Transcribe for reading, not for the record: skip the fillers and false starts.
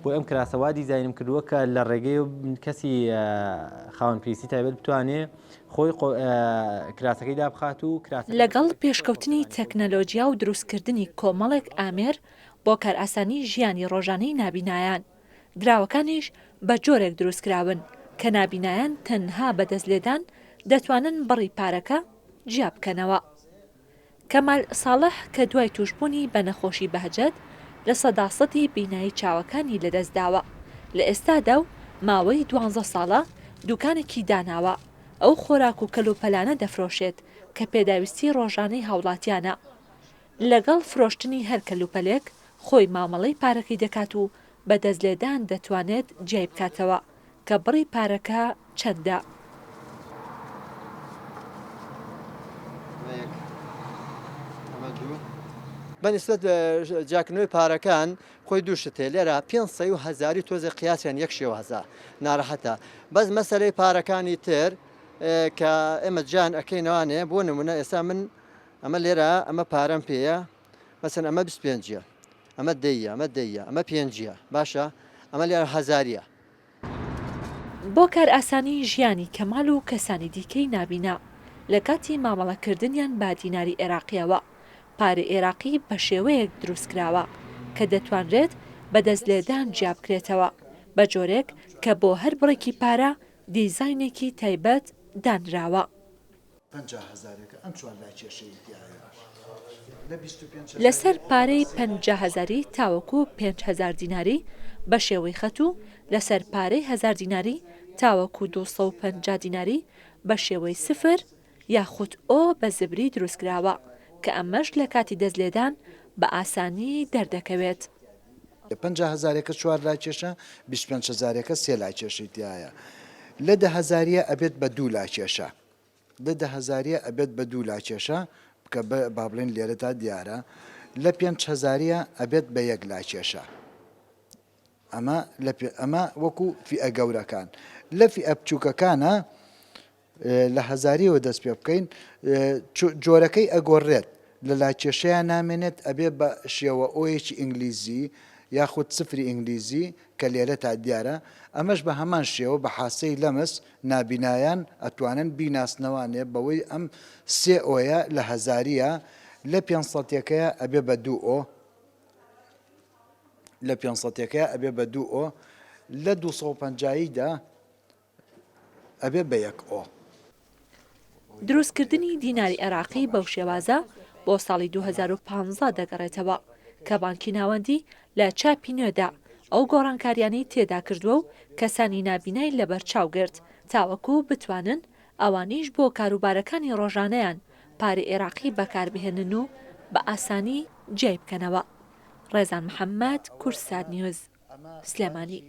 بۆ ئەم کراسەوا دیزاینم کردووە کە لە ڕێگەی کەسی خاوەن پێویستی تایبەت بتوانێت خۆی کراسەکەی دابخات و لەگەڵ پێشکەوتنی تەکنەلۆجیا و دروستکردنی کۆمەڵێک ئامێر بۆ کارئاسانی ژیانی ڕۆژانەی نابینایان، دراوەکانیش بە جۆرێک دروستکراون کە نابینایان تەنها بەدەستلێدان دەتوانن بڕی پارەکە جیا بکەنەوە. کەمال ساڵح کە دوای توشبوونی بە نەخۆشی بەهجەت لە سەداسەتی بینایی چاوەکانی لەدەستداوە، لە ئێستادا و ماوەی 12 ساڵە دوکانێکی داناوە، ئەو خۆراک و کەلوپەلانە دەفرۆشێت کە پێداویستی ڕۆژانەی هاوڵاتیانە. لەگەڵ فرۆشتنی هەر کەلوپەلێک خۆی مامەڵەی پارەکەی دەکات و بەدەستلێدان دەتوانێت جێی بکاتەوە کە بڕی پارەکە چەندە. بەنسبەت جاکردنەوەی پارەکان خۆی دووشتێ لێرە 500,000 تۆزە قیاسیان یەک شێوەهزار ناڕەحەتە. بەس مەسەلەی پارەکانی تر کە ئێمە جان ئەەکەینەوانێ بۆ نمونە ئێستا من ئەمە لێرە ئەمە پارەم پێەیە مەسەن ئەمە 25 ئەمە دەیە ئەمە دەیە ئەمە 5 باشە ئەمە لێرە هەزاریە. بۆ کارئاسانی ژیانی کەمال و کەسانی دیکەی نابینا لە کاتی مامەڵەکردنیان با دیناری عێراقیەوە، پارەی عێراقی بە شێوەیەک دروستکراوە کە دەتوانرێت بەدەستلێدان جیا بکرێتەوە بە جۆرێک کە بۆ هەر بڕێکی پارە دیزاینێکی تایبەت دانراوە. لەسەر پارەی 50,000 تاوەکو 5,000 دیناری بە شێوەی خەت و لەسەر پارەی 1000 دیناری تاوەکو 250 دیناری بە شێوەی سفر یاخود ئۆ بە زبری دروستکراوە کە ئەمەش لە کاتی دەستلێدان بە ئاسانی دەردەکەوێت. 50,000ەکە 4 لای کێشە 25,000ەکە 3 لای کێشەی تایە. لە 10,000 ئەبێت بە 2 لای کێشە. لە 10,000 ئەبێت بە 2 لای کێشە کە با بڵێن لێرە تا دیارە. لە 5,000 ئەبێت بە 1 لای کێشە. ئەمە وەکو فئە گەورەکان. لە فئە بچووکەکانە لە 1000ەوە دەست پێ بکەین جۆرەکەی ئەگۆڕێت لە لای کێشەیە نامێنێت ئەبێ بە شێوە ئۆیەکی ئینگلیزی یاخود سفری ئینگلیزی کە لێرە تا دیارە. ئەمەش بە هەمان شێوە بە حاسەی لەمەس نابینایان ئەتوانن بیناسنەوانێ بەوەی ئەم 3 ئۆیە لە 1000ە لە 500ەکەیە ئەبێ بە 2 ئۆ لە 500ەکەیە ئەبێ بە 2 ئۆ لە 250دا ئەبێ بە 1 ئۆ. دروستکردنی دیناری عێراقی بەو شێوازە بۆ ساڵی 2015 دەگەڕێتەوە کە بانکی ناوەندی لە چاپی نوێدا ئەو گۆڕانکاریانی تێدا کردووە و کەسانی نابینای لەبەرچاو گرت تاوەکو بتوانن ئەوانیش بۆ کاروبارەکانی ڕۆژانەیان پارەی عێراقی بەکاربهێنن و بە ئاسانی جێی بکەنەوە. ڕێزان محەممەد، کورسات نیوز، سلێمانی.